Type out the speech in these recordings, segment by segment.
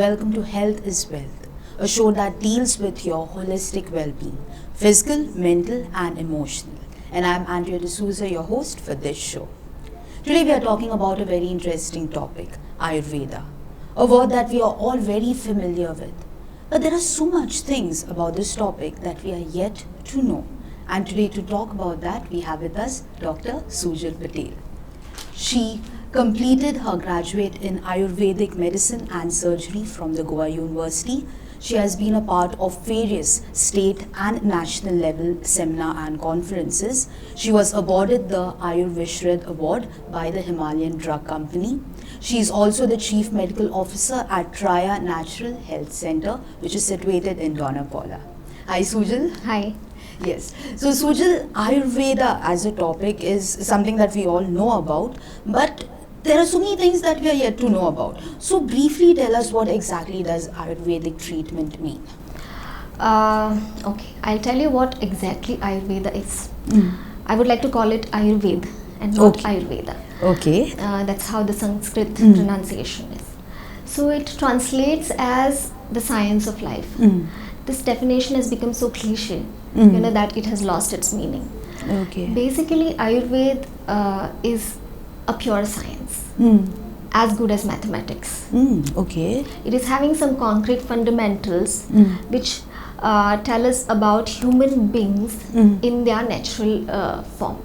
welcome to Health is Wealth, a show that deals with your holistic well-being, physical, mental and emotional. And I'm Andrea D'Souza, your host for this show. Today we are talking about a very interesting topic, Ayurveda, a word that we are all very familiar with. But there are so much things about this topic that we are yet to know. And today to talk about that, we have with us Dr. Sujal Patel. She completed her graduate in Ayurvedic medicine and surgery from the Goa University. She has been a part of various state and national level seminar and conferences. She was awarded the Ayurveda Award by the Himalayan Drug Company. She is also the Chief Medical Officer at Traya Natural Health Center, which is situated in Donapaula. Hi Sujal. Hi. Yes. So Sujal, Ayurveda as a topic is something that we all know about, but there are so many things that we are yet to know about. So briefly tell us, what exactly does Ayurvedic treatment mean? Okay, I'll tell you what exactly Ayurveda is. I would like to call it Ayurveda and not Ayurveda. Okay. That's how the Sanskrit pronunciation is. So it translates as the science of life. This definition has become so cliche, that it has lost its meaning. Okay. Basically, Ayurveda is a pure science, as good as mathematics. Okay. It is having some concrete fundamentals which tell us about human beings in their natural form,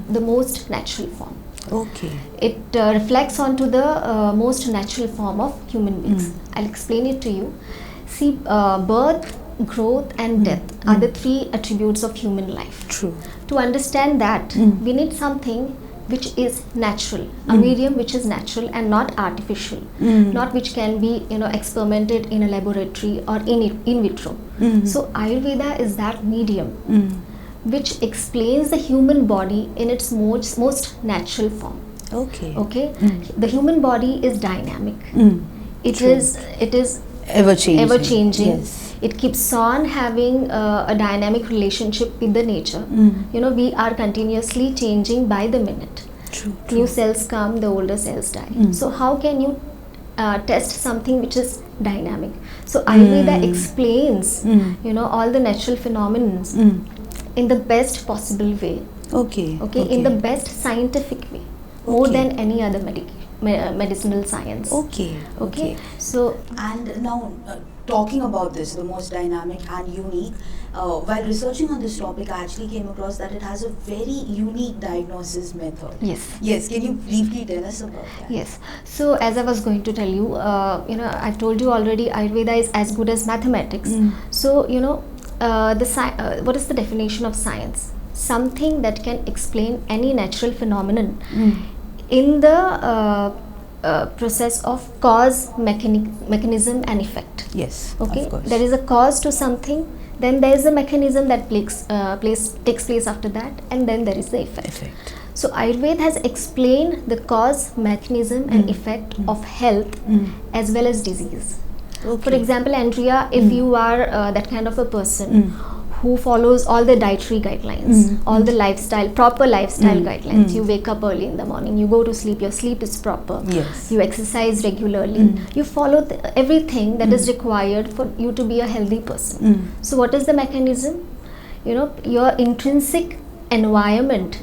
the most natural form. Okay. It reflects onto the most natural form of human beings. I'll explain it to you. See, birth, growth and death are the three attributes of human life. True. To understand that, we need something which is natural, a medium which is natural and not artificial, not which can be experimented in a laboratory or in vitro. So Ayurveda is that medium which explains the human body in its most natural form. Okay. The human body is dynamic. It is Ever changing. Yes. It keeps on having a dynamic relationship with the nature. We are continuously changing by the minute. True. New cells come, the older cells die. So how can you test something which is dynamic? So Ayurveda explains all the natural phenomena in the best possible way. Okay. In the best scientific way, more than any other medicinal science. Okay. So, and now talking about this, the most dynamic and unique, while researching on this topic, I actually came across that it has a very unique diagnosis method. Yes, can you briefly tell us about that? Yes. So as I was going to tell you, I've told you already, Ayurveda is as good as mathematics. So what is the definition of science? Something that can explain any natural phenomenon in the process of cause, mechanism and effect. Yes, okay, of course. There is a cause to something, then there is a mechanism that takes place after that, and then there is the effect. So Ayurveda has explained the cause, mechanism and effect of health as well as disease. For example, Andrea, if you are that kind of a person who follows all the dietary guidelines, all the proper lifestyle guidelines. You wake up early in the morning, you go to sleep, your sleep is proper, you exercise regularly, you follow everything that is required for you to be a healthy person. So what is the mechanism? Your intrinsic environment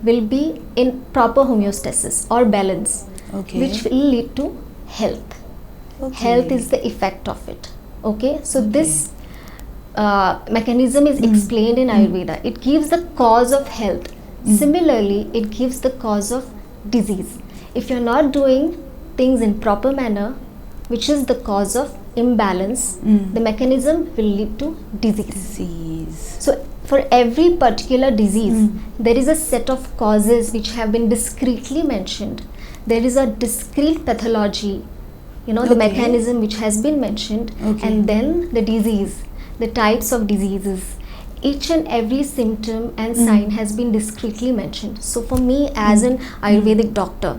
will be in proper homeostasis or balance, which will lead to health. Health is the effect of it. So this mechanism is explained in Ayurveda. It gives the cause of health. Similarly, it gives the cause of disease. If you're not doing things in proper manner, which is the cause of imbalance, the mechanism will lead to disease. So for every particular disease, there is a set of causes which have been discretely mentioned. There is a discrete pathology, the mechanism which has been mentioned, and then the disease, the types of diseases. Each and every symptom and sign has been discretely mentioned. So for me as an Ayurvedic doctor,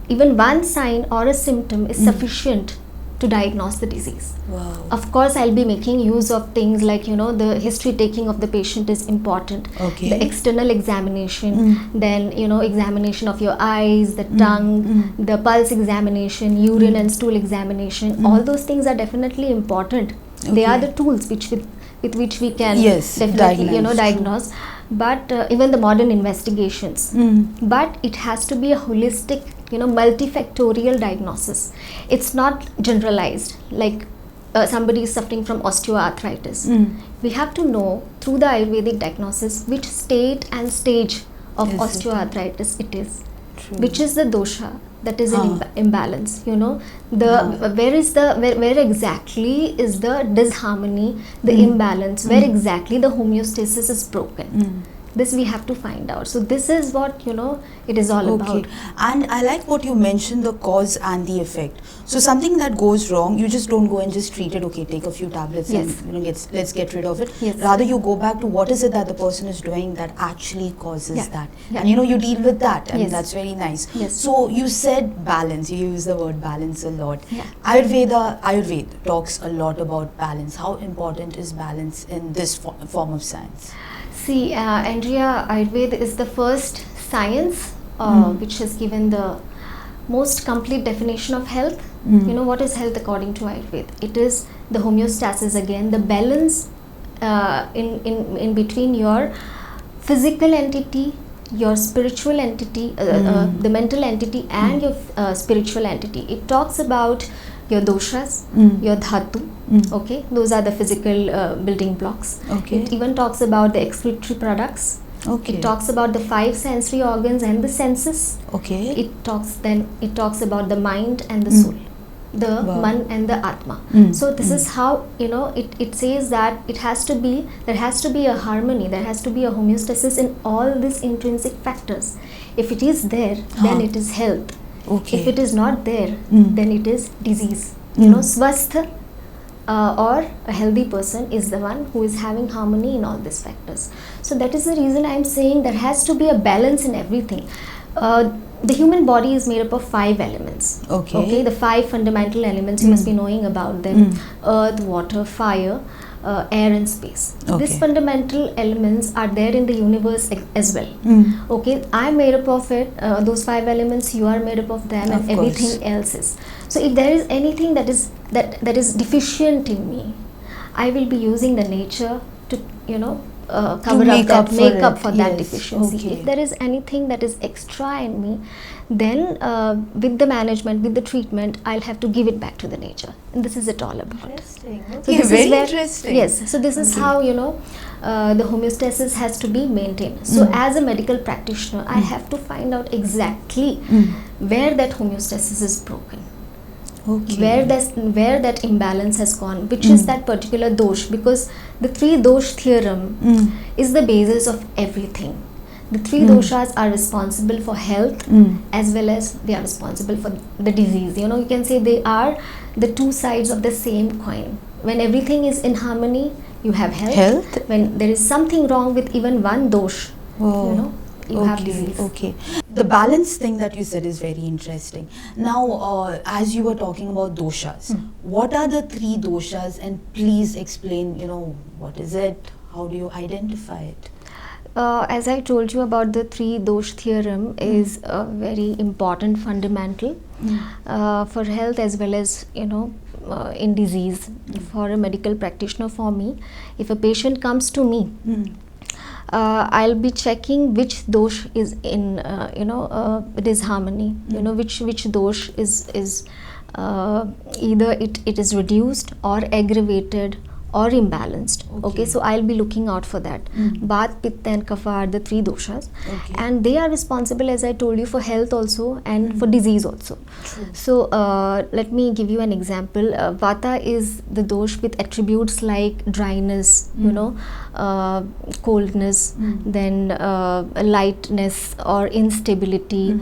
even one sign or a symptom is sufficient to diagnose the disease. Wow. Of course, I'll be making use of things like, the history taking of the patient is important. Okay. The external examination, then, examination of your eyes, the tongue, the pulse examination, urine and stool examination. All those things are definitely important. They are the tools with which we can definitely, diagnose. But even the modern investigations. But it has to be a holistic, multifactorial diagnosis. It's not generalized, like somebody is suffering from osteoarthritis. We have to know through the Ayurvedic diagnosis which state and stage of osteoarthritis it is. True. Which is the dosha that is in imbalance, where exactly is the disharmony, the imbalance, where exactly the homeostasis is broken. This we have to find out. So this is what it is all about. And I like what you mentioned, the cause and the effect. So something that goes wrong, you just don't go and just treat it. Okay, take a few tablets and let's get rid of it. Rather, you go back to what is it that the person is doing that actually causes that, and you deal with that, and that's very nice. So you said balance. You use the word balance a lot. Ayurveda talks a lot about balance. How important is balance in this form of science? See, Andrea, Ayurveda is the first science which has given the most complete definition of health. What is health according to Ayurveda? It is the homeostasis again, the balance in between your physical entity, your spiritual entity, the mental entity and your spiritual entity. It talks about your doshas, your dhatu, okay, those are the physical building blocks. It even talks about the excretory products. It talks about the 5 sensory organs and the senses. It talks about the mind and the soul, the man and the atma. So this is how it says that there has to be a harmony, there has to be a homeostasis in all these intrinsic factors. If it is there, then it is health. If it is not there, then it is disease. Swastha or a healthy person is the one who is having harmony in all these factors. So that is the reason I am saying there has to be a balance in everything. The human body is made up of 5 elements. The 5 fundamental elements, you must be knowing about them: earth, water, fire, air and space. These fundamental elements are there in the universe as well. I'm made up of it, those 5 elements, you are made up of them, and everything else is. So if there is anything that is deficient in me, I will be using the nature to make up for that deficiency. If there is anything that is extra in me, then with the management, with the treatment, I'll have to give it back to the nature, and this is it all about. Interesting. So this very is where, interesting. Yes. So this is how the homeostasis has to be maintained. So as a medical practitioner, I have to find out exactly where that homeostasis is broken. Where that imbalance has gone, which is that particular dosh, because the 3 dosh theorem is the basis of everything. The 3 doshas are responsible for health as well as they are responsible for the disease. You can say they are the 2 sides of the same coin. When everything is in harmony, you have health. When there is something wrong with even one dosh, you have disease. The balance thing that you said is very interesting. Now, as you were talking about doshas, what are the 3 doshas, and please explain, what is it? How do you identify it? As I told you about the 3 dosh theorem is a very important fundamental for health as well as in disease. For a medical practitioner, for me, if a patient comes to me, I'll be checking which dosh is in disharmony. Which dosh is either it is reduced or aggravated or imbalanced. So I'll be looking out for that. Vata, Pitta and Kapha are the 3 doshas, and they are responsible, as I told you, for health also and for disease also. So let me give you an example. Vata is the dosh with attributes like dryness, coldness, then lightness or instability.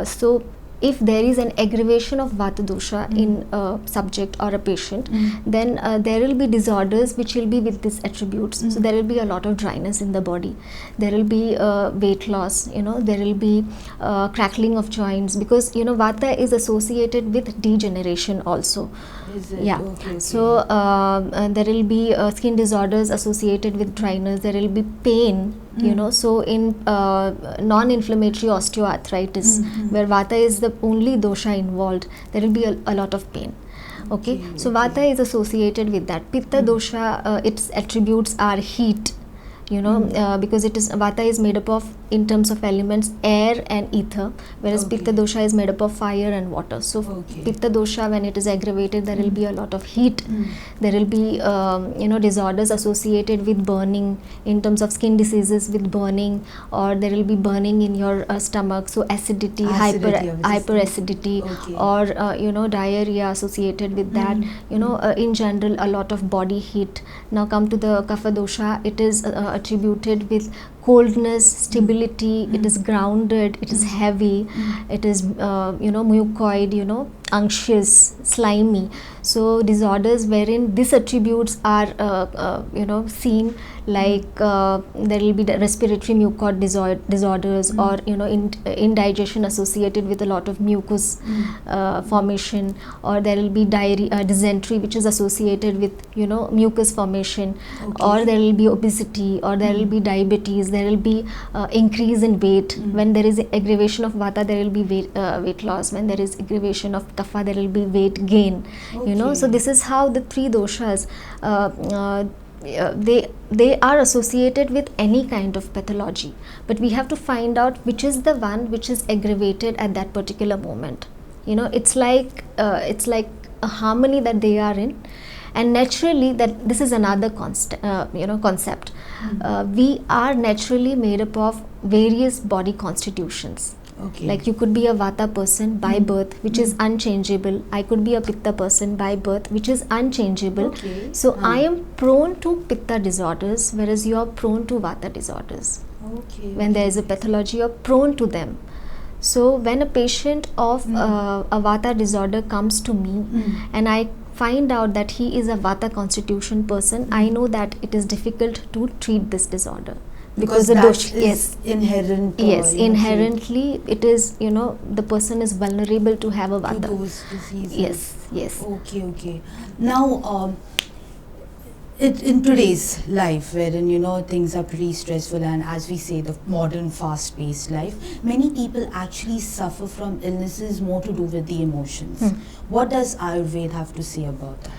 So if there is an aggravation of Vata dosha in a subject or a patient, then there will be disorders which will be with these attributes. So there will be a lot of dryness in the body. There will be weight loss. There will be crackling of joints, because Vata is associated with degeneration also. Is it? Yeah. Okay. So there will be skin disorders associated with dryness. There will be pain. You know, so in non-inflammatory osteoarthritis, where Vata is the only dosha involved, there will be a lot of pain. Okay. So Vata is associated with that. Pitta dosha, its attributes are heat. You know, because it is Vata is made up of, in terms of elements, air and ether, whereas Pitta dosha is made up of fire and water. So Pitta dosha, when it is aggravated, there will be a lot of heat. There will be you know, disorders associated with burning, in terms of skin diseases with burning, or there will be burning in your stomach. So acidity, hyperacidity, or you know, diarrhea associated with that. You know, in general, a lot of body heat. Now come to the Kapha dosha. It is attributed with coldness, stability. It is grounded, it is heavy, it is you know, mucoid, you know, anxious, slimy. So disorders wherein these attributes are you know, seen, like there will be the respiratory mucoid disorders, or you know, indigestion associated with a lot of mucus formation, or there will be diarrhea, dysentery, which is associated with, you know, mucus formation, or there will be obesity, or there will be diabetes. There will be increase in weight. When there is aggravation of Vata, there will be weight loss. When there is aggravation of Kapha, there will be weight gain. You know, so this is how the three doshas they are associated with any kind of pathology, but we have to find out which is the one which is aggravated at that particular moment. You know, it's like a harmony that they are in, and naturally, that this is another you know, concept. We are naturally made up of various body constitutions. Like you could be a Vata person by birth, which is unchangeable. I could be a Pitta person by birth, which is unchangeable. So I am prone to Pitta disorders, whereas you are prone to Vata disorders. When there is a pathology, you are prone to them. So when a patient of a Vata disorder comes to me, and I find out that he is a Vata constitution person, I know that it is difficult to treat this disorder. Because the dosha is inherent. Yes, inherently it is, you know, the person is vulnerable to have a Vata. To those diseases. Yes. Okay. Now, in today's life, wherein, you know, things are pretty stressful, and as we say, the modern fast-paced life, many people actually suffer from illnesses more to do with the emotions. What does Ayurveda have to say about that?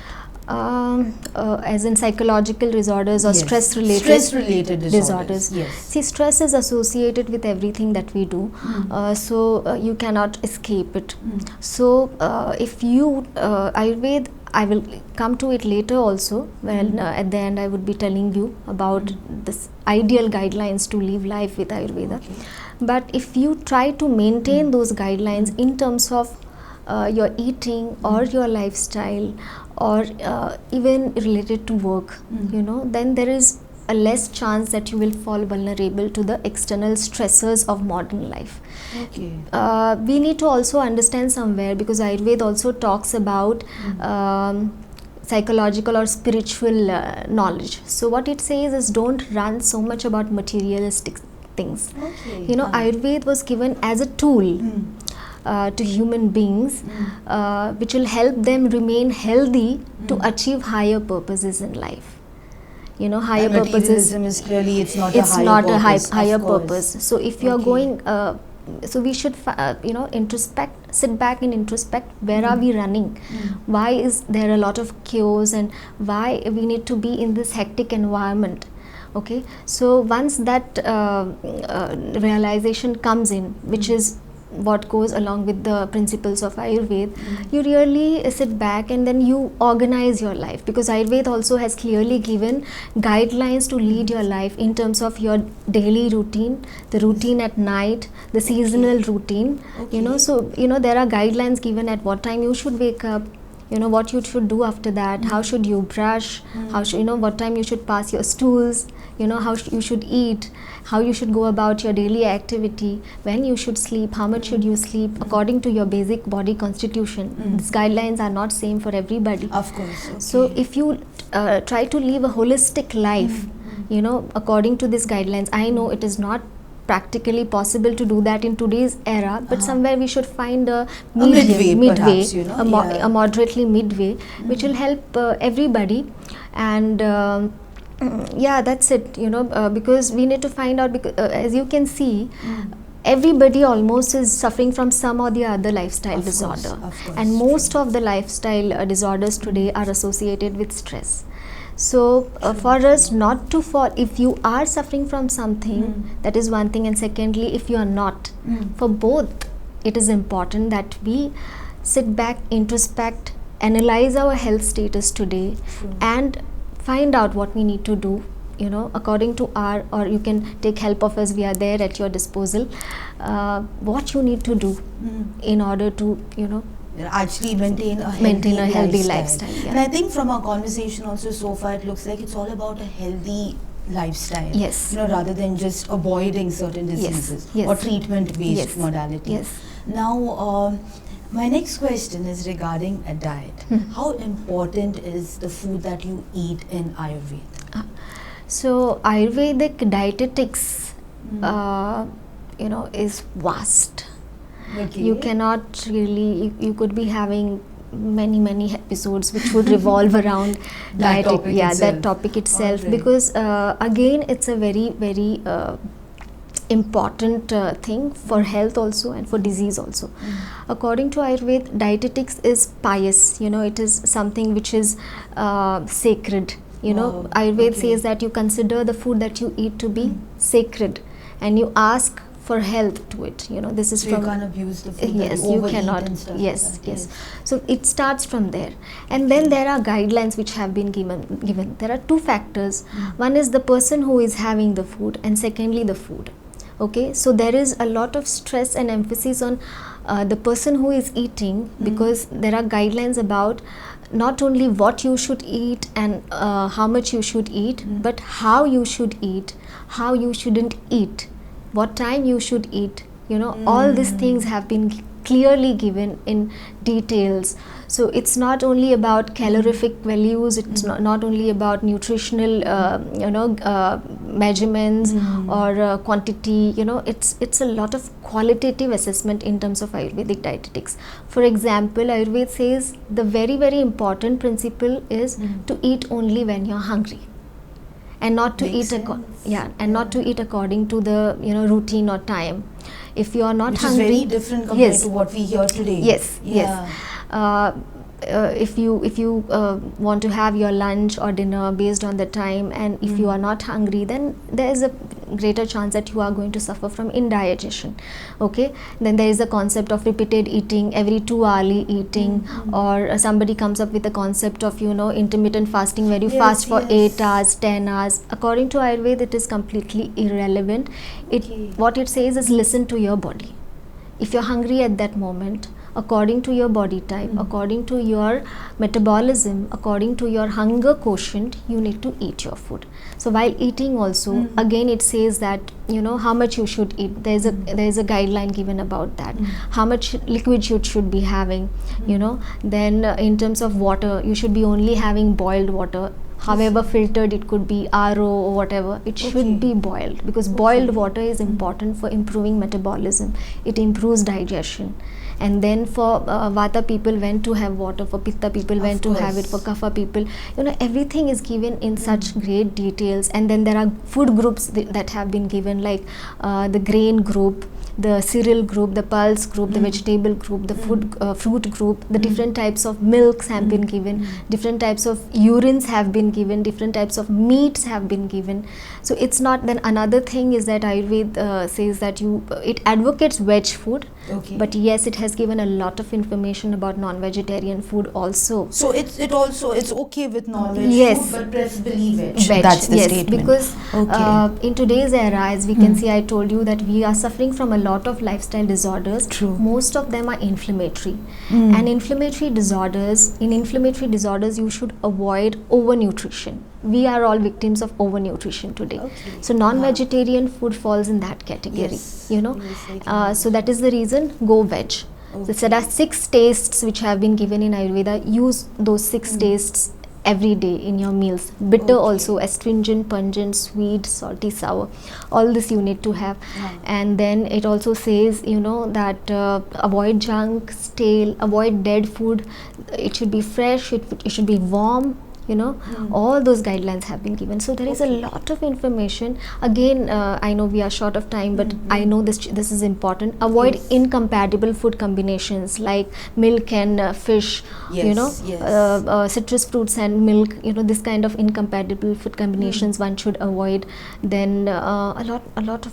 As in psychological disorders or stress-related disorders. Yes. See, stress is associated with everything that we do, so you cannot escape it. So if you Ayurveda, I will come to it later also. Well, at the end I would be telling you about this ideal guidelines to live life with Ayurveda. But if you try to maintain those guidelines in terms of your eating or your lifestyle, or even related to work, you know, then there is a less chance that you will fall vulnerable to the external stressors of modern life. We need to also understand somewhere, because Ayurveda also talks about psychological or spiritual knowledge. So what it says is, don't run so much about materialistic things. You know, Ayurveda was given as a tool to human beings, which will help them remain healthy to achieve higher purposes in life. You know, higher purposes. Materialism is clearly, it's not a higher purpose. So if you are going, so we should you know, sit back and introspect, where are we running? Why is there a lot of chaos, and why we need to be in this hectic environment? Okay, so once that realization comes in, which is what goes along with the principles of Ayurveda, you really sit back and then you organize your life, because Ayurveda also has clearly given guidelines to lead your life in terms of your daily routine, the routine at night, the seasonal routine. You know, so you know, there are guidelines given at what time you should wake up, you know, what you should do after that, how should you brush, how should, you know, what time you should pass your stools, you know, how you should eat, how you should go about your daily activity, when you should sleep, how much should you sleep, according to your basic body constitution. These guidelines are not same for everybody. Of course. So if you try to live a holistic life, you know, according to these guidelines, I know it is not practically possible to do that in today's era, but somewhere we should find a midway, perhaps, you know, a moderately midway, which will help everybody. And yeah, that's it, you know, because we need to find out, because as you can see, everybody almost is suffering from some or the other lifestyle disorder, and most of the lifestyle disorders today are associated with stress. So for us not to fall, if you are suffering from something, that is one thing, and secondly, if you are not, for both it is important that we sit back, introspect, analyze our health status today, and find out what we need to do, you know, according to our, or you can take help of us, we are there at your disposal, what you need to do in order to, you know, actually maintain a healthy lifestyle. And I think from our conversation also so far, it looks like it's all about a healthy lifestyle, yes, you know, rather than just avoiding certain diseases, yes, or treatment based yes, modalities. Yes. Now my next question is regarding a diet. How important is the food that you eat in Ayurveda? So Ayurvedic dietetics, you know, is vast. Okay. You cannot really, you could be having many episodes which would revolve around that topic that topic itself, because again it's a very important thing for health also and for disease also. According to Ayurveda, dietetics is pious, you know, it is something which is sacred, you know. Ayurveda says that you consider the food that you eat to be sacred, and you ask for health to it, you know. This is so from, you can't abuse the food, yes, you cannot, yes, yes. So it starts from there, and then there are guidelines which have been given. There are two factors. One is the person who is having the food, and secondly the food. Okay, so there is a lot of stress and emphasis on the person who is eating, because there are guidelines about not only what you should eat and how much you should eat, but how you should eat, how you shouldn't eat, what time you should eat, you know. All these things have been clearly given in details. So it's not only about calorific values, it's not only about nutritional you know, measurements or quantity, you know. It's a lot of qualitative assessment in terms of Ayurvedic dietetics. For example, Ayurveda says the very important principle is to eat only when you're hungry, and not to eat not to eat according to the, you know, routine or time. If you are not hungry, is very different compared to what we hear today. Yes. If you want to have your lunch or dinner based on the time, and if you are not hungry, then there is a greater chance that you are going to suffer from indigestion. Okay, then there is the concept of repeated eating, every 2 hourly eating, or somebody comes up with the concept of, you know, intermittent fasting, where you fast for 8 hours, 10 hours. According to Ayurveda, it is completely irrelevant. What it says is listen to your body. If you're hungry at that moment, according to your body type, according to your metabolism, according to your hunger quotient, you need to eat your food. So while eating also, again it says that, you know, how much you should eat. There is a guideline given about that. How much liquid you should be having, you know. Then in terms of water, you should be only having boiled water. However filtered it could be, RO or whatever, it should be boiled, because boiled water is important for improving metabolism. It improves digestion. And then for Vata people, when to have water, for Pitta people, when to have it, for Kapha people, you know, everything is given in such great details. And then there are food groups that have been given, like the grain group, the cereal group, the pulse group, the vegetable group, the fruit group, the different types of milks have been given, different types of urines have been given, different types of meats have been given. So it's not. Then another thing is that Ayurveda says that it advocates veg food, but yes, it has given a lot of information about non-vegetarian food also. So it's okay with non-veg food, but preferably veg. That's the statement. Because in today's era, as we can see, I told you that we are suffering from a lot of lifestyle disorders. True. Most of them are inflammatory, and in inflammatory disorders, you should avoid overnutrition. We are all victims of overnutrition today. So non-vegetarian food falls in that category, you know. So that is the reason, go veg. So there are 6 tastes which have been given in Ayurveda. Use those 6 tastes every day in your meals. Bitter Okay. also, astringent, pungent, sweet, salty, sour, all this you need to have. And then it also says, you know, that avoid junk, stale, avoid dead food. It should be fresh, it should be warm, you know. All those guidelines have been given. So there is a Okay. lot of information. Again, I know we are short of time, but I know this is important. Avoid Yes. incompatible food combinations like milk and fish, you Yes, know, yes. citrus fruits and milk, you know, this kind of incompatible food combinations one should avoid. Then a lot of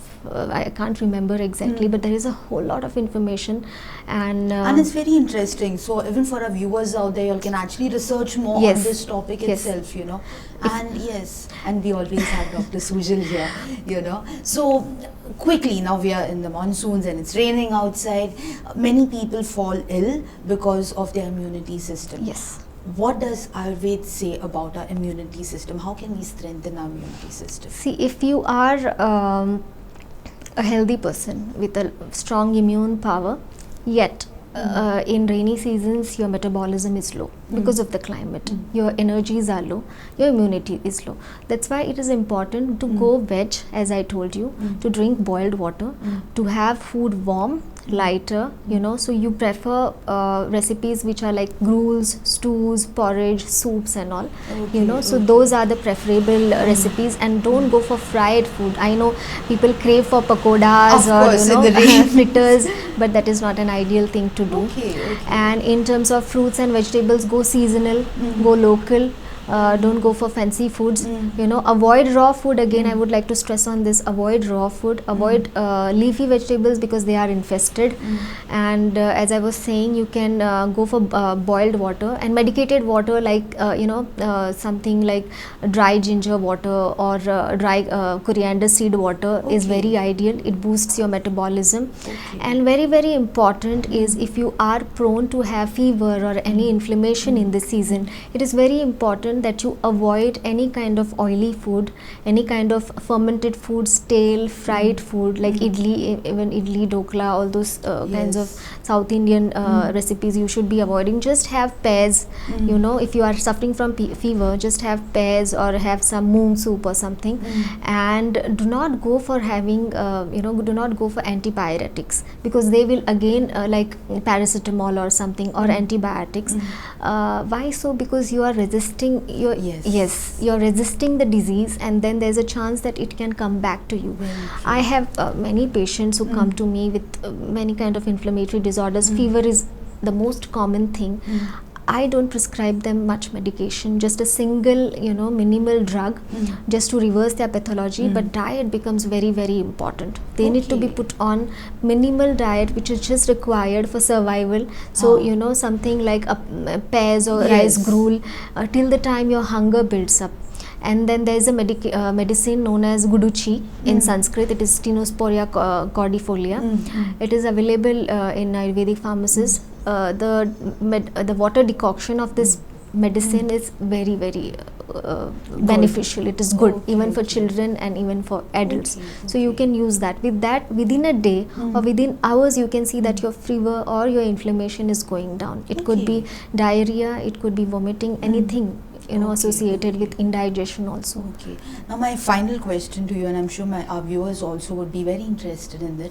I can't remember exactly, but there is a whole lot of information. And it's very interesting. So even for our viewers out there, you can actually research more Yes. on this topic Yes. itself, you know. And yes, and we always have Dr. Sujal here, you know. So quickly, now we are in the monsoons and it's raining outside. Many people fall ill because of their immunity system. Yes. What does Ayurveda say about our immunity system? How can we strengthen our immunity system? See, if you are a healthy person with a strong immune power, yet in rainy seasons your metabolism is low because of the climate, your energies are low, your immunity is low. That's why it is important to go veg, as I told you, to drink boiled water, to have food warm, lighter, you know. So you prefer recipes which are like gruels, stews, porridge, soups and all, you know. So those are the preferable recipes, and don't go for fried food. I know people crave for pakodas Of or, course, you know, in the rain. fritters, but that is not an ideal thing to do. Okay. And in terms of fruits and vegetables, go seasonal, go local. Don't go for fancy foods, you know. Avoid raw food. Again, I would like to stress on this: avoid raw food, avoid leafy vegetables because they are infested. And as I was saying, you can go for boiled water and medicated water, like you know, something like dry ginger water or dry coriander seed water is very ideal. It boosts your metabolism. And very, very important is, if you are prone to have fever or any inflammation in this season, it is very important that you avoid any kind of oily food, any kind of fermented food, stale, fried food like idli, even idli, dokla, all those kinds of South Indian recipes you should be avoiding. Just have pears, you know, if you are suffering from fever, just have pears or have some moong soup or something. And do not go for having, you know, do not go for antipyretics, because they will again like paracetamol or something, or antibiotics. Why so? Because you are resisting your you're resisting the disease, and then there's a chance that it can come back to you. I have many patients who come to me with many kind of inflammatory disorders. Fever is the most common thing. I don't prescribe them much medication, just a single, you know, minimal drug just to reverse their pathology. But diet becomes very, very important. They need to be put on minimal diet, which is just required for survival. So, you know, something like a pears or rice gruel till the time your hunger builds up. And then there is a medicine known as guduchi in Sanskrit. It is Stenosporia cordifolia. It is available in Ayurvedic pharmacies. The water decoction of this medicine is very, very beneficial. It is good even for children and even for adults. So you can use that. With that, within a day or within hours, you can see that your fever or your inflammation is going down. It could be diarrhea, it could be vomiting, anything, you know, associated with indigestion also. Okay. Now my final question to you, and I'm sure our viewers also would be very interested in that.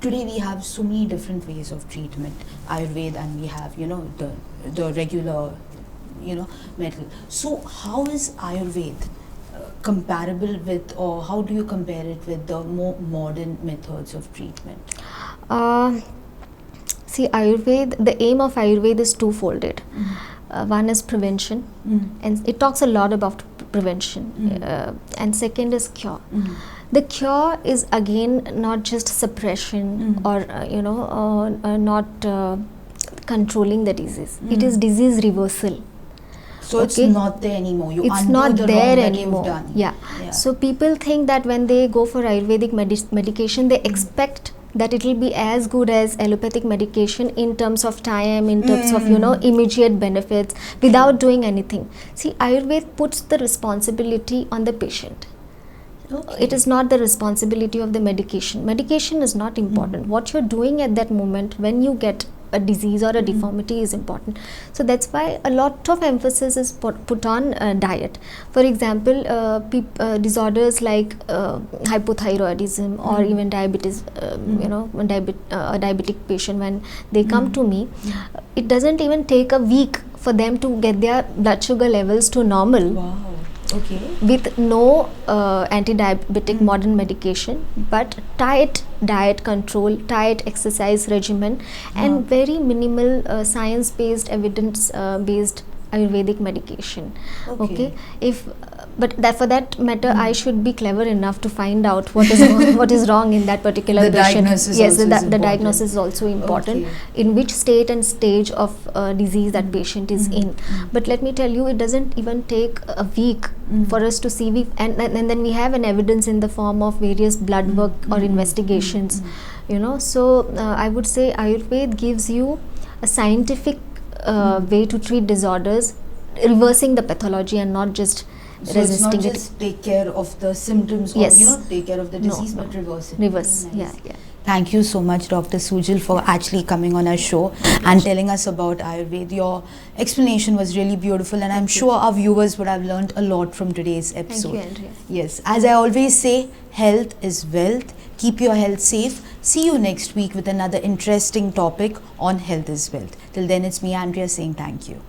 Today we have so many different ways of treatment, Ayurveda, and we have, you know, the regular, you know, medical. So how is Ayurveda comparable with, or how do you compare it with the more modern methods of treatment? See, Ayurveda, the aim of Ayurveda is two-folded. One is prevention, and it talks a lot about prevention, and second is cure. The cure is again not just suppression or you know, not controlling the disease. It is disease reversal. So it's not there anymore. You it's undo not the there wrong anymore. That you've done. Yeah. So people think that when they go for Ayurvedic medication, they expect that it will be as good as allopathic medication in terms of time, in terms of, you know, immediate benefits, without doing anything. See, Ayurveda puts the responsibility on the patient. It is not the responsibility of the medication. Medication is not important. What you're doing at that moment when you get a disease or a deformity is important. So that's why a lot of emphasis is put on diet. For example, disorders like hypothyroidism or even diabetes, a diabetic patient, when they come to me, it doesn't even take a week for them to get their blood sugar levels to normal. Wow. Okay. With no anti-diabetic modern medication, but tight diet control, tight exercise regimen, and very minimal science-based, evidence-based Ayurvedic medication. Okay. If but that, for that matter, I should be clever enough to find out what is what is wrong in that particular The patient. diagnosis Yes, also the is important. diagnosis is also important. Okay. In which state and stage of disease that patient is in. But let me tell you, it doesn't even take a week for us to see. And then we have an evidence in the form of various blood work or investigations. So I would say Ayurveda gives you a scientific way to treat disorders, reversing the pathology and not just resisting it's not just take care of the symptoms or take care of the disease, but reverse it. Reverse. Very nice. Yeah. Thank you so much, Dr. Sujal, for actually coming on our show and telling us about Ayurveda. Your explanation was really beautiful, and I'm sure our viewers would have learned a lot from today's episode. Thank you, Andrea. Yes, as I always say, health is wealth. Keep your health safe. See you next week with another interesting topic on health is wealth. Till then, it's me, Andrea, saying thank you.